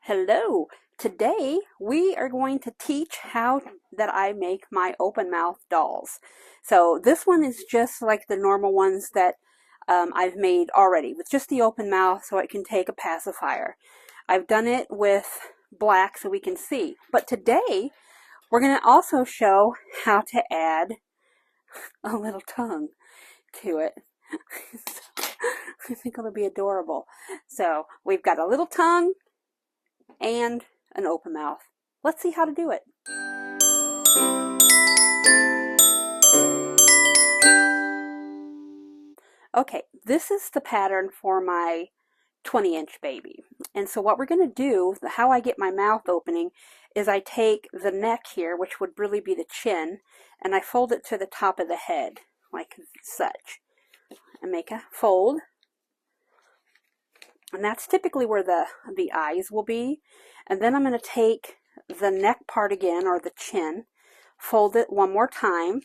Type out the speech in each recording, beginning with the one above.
Hello! Today we are going to teach how that I make my open mouth dolls. So this one is just like the normal ones that I've made already with just the open mouth so it can take a pacifier. I've done it with black so we can see. But today we're going to also show how to add a little tongue to it. I think it'll be adorable. So we've got a little tongue and an open mouth. Let's see how to do it. Okay, this is the pattern for my 20-inch baby. And so what we're going to do, how I get my mouth opening, is I take the neck here, which would really be the chin, and I fold it to the top of the head, like such. And make a fold. And that's typically where the eyes will be. And then I'm going to take the neck part again, or the chin, fold it one more time.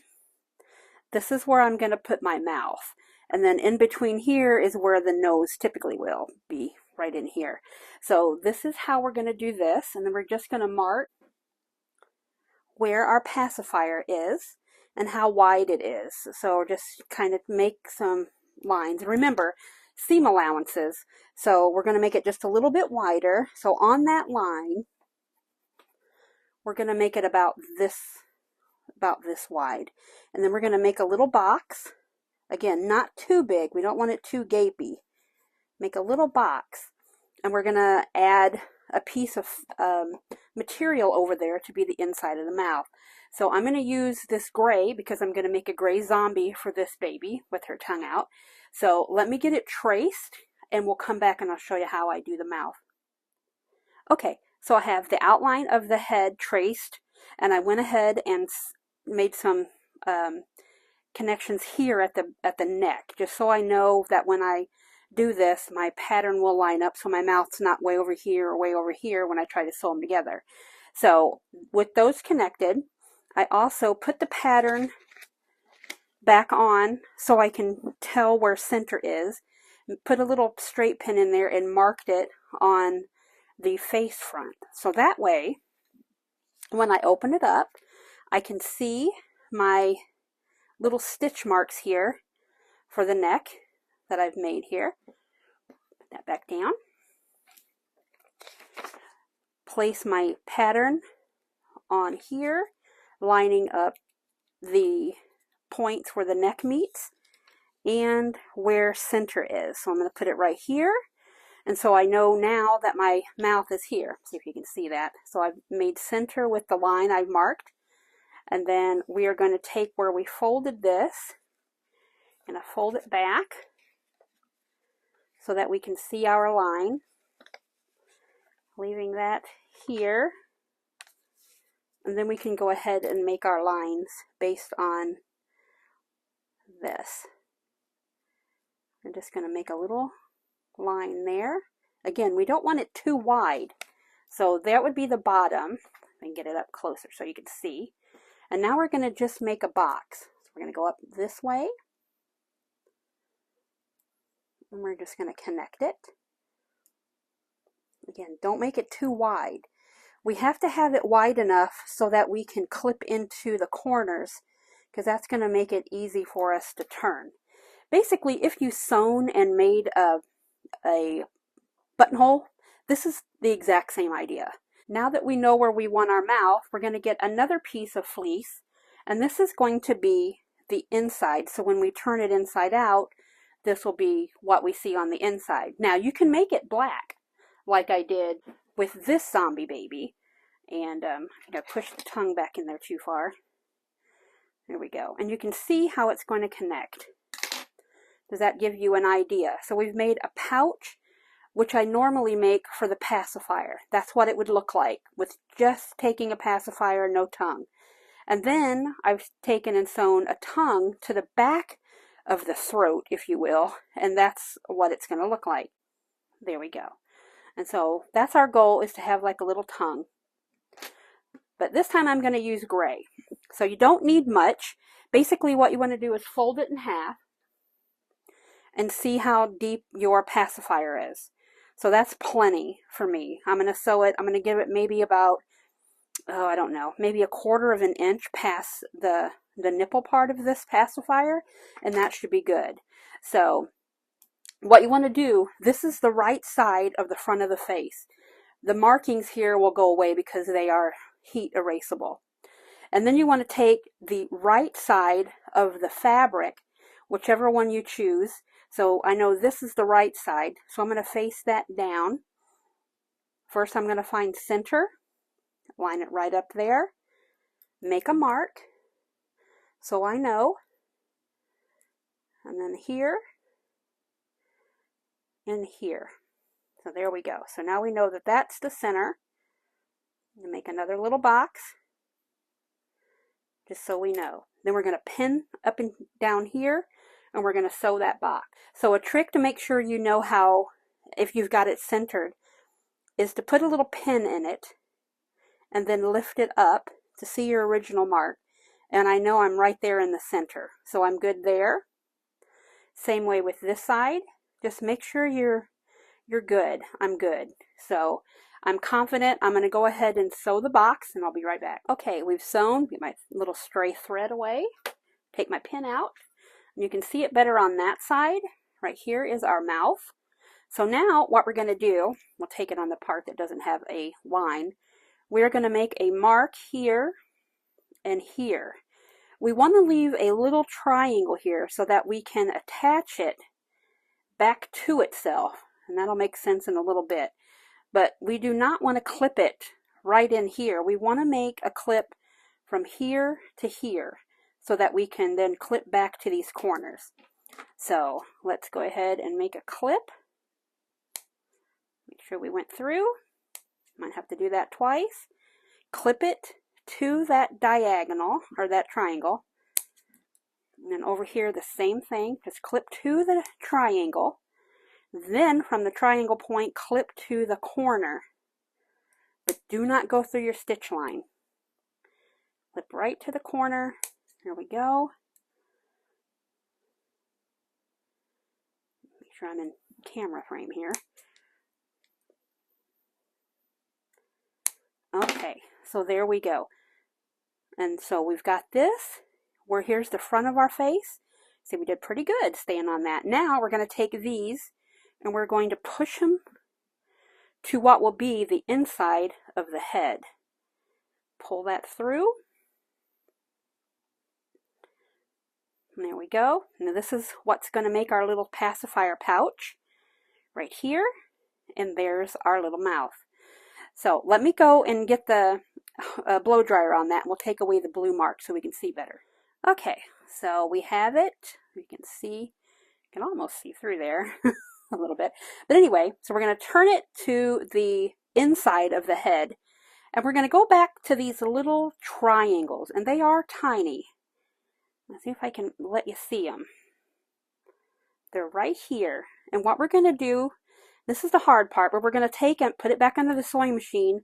This is where I'm going to put my mouth. And then in between here is where the nose typically will be, right in here. So this is how we're going to do this. And then we're just going to mark where our pacifier is and how wide it is. So just kind of make some lines. Remember, seam allowances. So we're going to make it just a little bit wider. So on that line, we're going to make it about this wide. And then we're going to make a little box. Again, not too big. We don't want it too gapey. Make a little box. And we're going to add a piece of material over there to be the inside of the mouth. So I'm going to use this gray because I'm going to make a gray zombie for this baby with her tongue out. So let me get it traced and we'll come back and I'll show you how I do the mouth. Okay, so I have the outline of the head traced, and I went ahead and made some connections here at the neck, just so I know that when I do this, my pattern will line up so my mouth's not way over here or way over here when I try to sew them together. So with those connected, I also put the pattern back on so I can tell where center is. Put a little straight pin in there and marked it on the face front. So that way, when I open it up, I can see my little stitch marks here for the neck that I've made here. Put that back down. Place my pattern on here, lining up the points where the neck meets and where center is. So I'm going to put it right here. And so I know now that my mouth is here. See if you can see that. So I've made center with the line I've marked. And then we are going to take where we folded this and fold it back so that we can see our line. Leaving that here. And then we can go ahead and make our lines based on this. I'm just going to make a little line there. Again, we don't want it too wide. So that would be the bottom. I can get it up closer so you can see. And now we're going to just make a box. So we're going to go up this way. And we're just going to connect it. Again, don't make it too wide. We have to have it wide enough so that we can clip into the corners, because that's going to make it easy for us to turn. Basically, if you sewn and made a buttonhole, this is the exact same idea. Now that we know where we want our mouth, we're going to get another piece of fleece, and this is going to be the inside. So when we turn it inside out, this will be what we see on the inside. Now you can make it black, like I did with this zombie baby. And I think I pushed the tongue back in there too far. There we go. And you can see how it's going to connect. Does that give you an idea? So we've made a pouch, which I normally make for the pacifier. That's what it would look like with just taking a pacifier, no tongue. And then I've taken and sewn a tongue to the back of the throat, if you will, and that's what it's going to look like. There we go. And so that's our goal, is to have like a little tongue. But this time I'm going to use gray. So you don't need much. Basically what you want to do is fold it in half and see how deep your pacifier is. So that's plenty for me. I'm going to sew it. I'm going to give it maybe about, oh, I don't know, maybe 1/4 of an inch past the nipple part of this pacifier, and that should be good. So what you want to do, this is the right side of the front of the face. The markings here will go away because they are heat erasable. And then you want to take the right side of the fabric, whichever one you choose. So I know this is the right side, so I'm going to face that down. First I'm going to find center, line it right up there, make a mark so I know, and then here and here. So there we go. So now we know that that's the center. And make another little box, just so we know. Then we're going to pin up and down here, and we're going to sew that box. So a trick to make sure you know how, if you've got it centered, is to put a little pin in it and then lift it up to see your original mark. And I know I'm right there in the center, so I'm good there. Same way with this side. Just make sure you're good. I'm good. So I'm confident. I'm going to go ahead and sew the box, and I'll be right back. Okay, we've sewn. Get my little stray thread away. Take my pin out. And you can see it better on that side. Right here is our mouth. So now what we're going to do, we'll take it on the part that doesn't have a line. We're going to make a mark here and here. We want to leave a little triangle here so that we can attach it back to itself. And that'll make sense in a little bit. But we do not want to clip it right in here. We want to make a clip from here to here so that we can then clip back to these corners. So let's go ahead and make a clip. Make sure we went through. Might have to do that twice. Clip it to that diagonal, or that triangle. And then over here the same thing. Just clip to the triangle. Then from the triangle point, clip to the corner. But do not go through your stitch line. Clip right to the corner. There we go. Make sure I'm in camera frame here. Okay, so there we go. And so we've got this, where here's the front of our face. See, we did pretty good staying on that. Now we're going to take these and we're going to push them to what will be the inside of the head. Pull that through. And there we go. Now this is what's going to make our little pacifier pouch right here. And there's our little mouth. So let me go and get the blow dryer on that, and we'll take away the blue mark so we can see better. Okay, so we have it. You can see, you can almost see through there a little bit. But anyway, so we're going to turn it to the inside of the head, and we're going to go back to these little triangles, and they are tiny. Let's see if I can let you see them. They're right here. And what we're going to do, this is the hard part, but we're going to take and put it back under the sewing machine,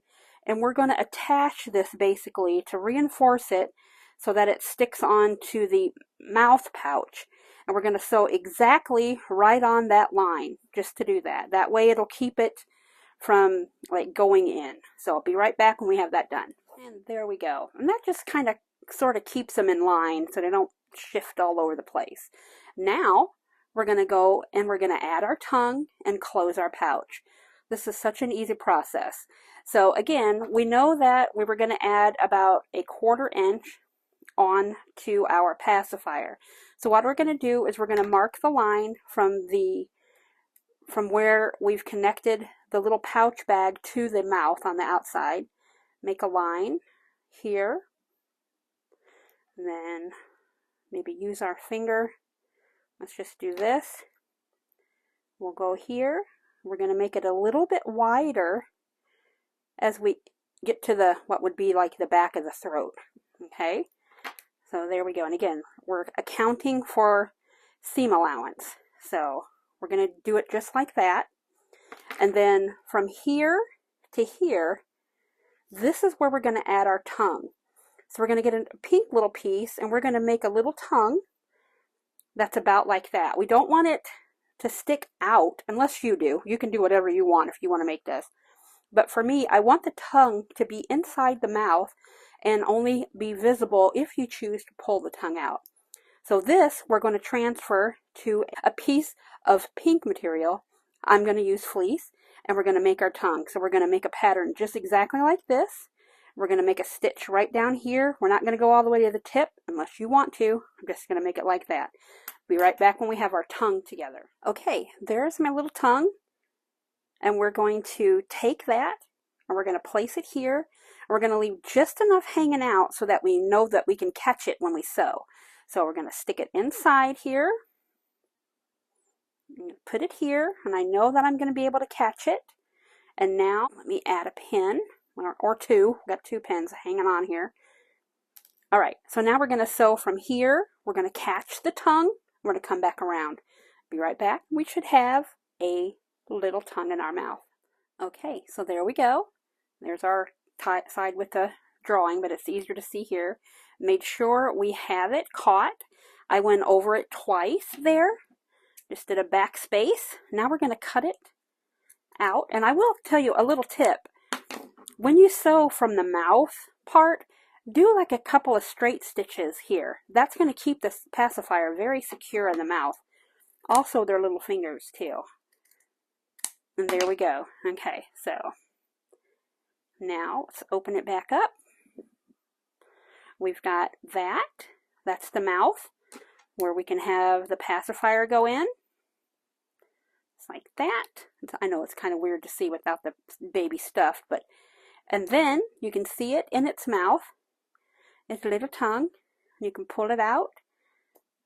and we're going to attach this basically to reinforce it so that it sticks on to the mouth pouch. And we're going to sew exactly right on that line just to do that. That way it'll keep it from like going in. So I'll be right back when we have that done. And there we go. And that just kind of sort of keeps them in line so they don't shift all over the place. Now we're going to go and we're going to add our tongue and close our pouch. This is such an easy process. So again, we know that we were going to add about 1/4 inch on to our pacifier. So what we're going to do is we're going to mark the line from where we've connected the little pouch bag to the mouth on the outside. Make a line here. And then maybe use our finger. Let's just do this. We'll go here. We're going to make it a little bit wider as we get to the what would be like the back of the throat. Okay, so there we go. And again, we're accounting for seam allowance. So we're going to do it just like that. And then from here to here, this is where we're going to add our tongue. So we're going to get a pink little piece, and we're going to make a little tongue that's about like that. We don't want it to stick out, unless you do. You can do whatever you want if you want to make this. But for me, I want the tongue to be inside the mouth and only be visible if you choose to pull the tongue out. So this we're going to transfer to a piece of pink material. I'm going to use fleece, and we're going to make our tongue. So we're going to make a pattern just exactly like this. We're going to make a stitch right down here. We're not going to go all the way to the tip unless you want to. I'm just going to make it like that. Be right back when we have our tongue together. Okay, there's my little tongue. And we're going to take that and we're going to place it here. And we're going to leave just enough hanging out so that we know that we can catch it when we sew. So we're going to stick it inside here. Put it here, and I know that I'm going to be able to catch it. And now let me add a pin or two. We've got 2 pins hanging on here. All right, so now we're going to sew from here. We're going to catch the tongue. We're going to come back around. Be right back. We should have a little tongue in our mouth. Okay, so there we go. There's our side with the drawing, but it's easier to see here. Made sure we have it caught. I went over it twice there. Just did a back space. Now we're going to cut it out. And I will tell you a little tip. When you sew from the mouth part, do like a couple of straight stitches here. That's going to keep this pacifier very secure in the mouth. Also their little fingers too. And there we go. Okay, so now let's open it back up. We've got that. That's the mouth where we can have the pacifier go in. It's like that. I know it's kind of weird to see without the baby stuff, but and then you can see it in its mouth. Its little tongue. You can pull it out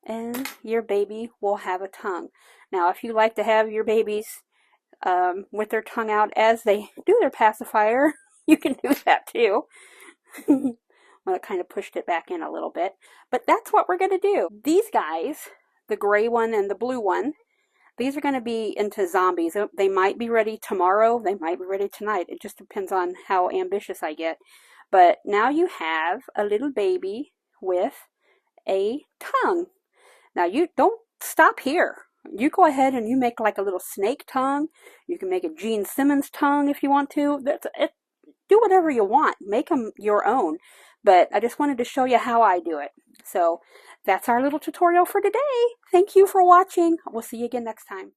and your baby will have a tongue. Now if you like to have your babies with their tongue out as they do their pacifier, you can do that too. Well, it kind of pushed it back in a little bit, but that's what we're going to do. These guys, the gray one and the blue one, these are going to be into zombies. They might be ready tomorrow. They might be ready tonight. It just depends on how ambitious I get. But now you have a little baby with a tongue. Now you don't stop here. You go ahead and you make like a little snake tongue. You can make a Gene Simmons tongue if you want to. Do whatever you want. Make them your own. But I just wanted to show you how I do it. So that's our little tutorial for today. Thank you for watching. We'll see you again next time.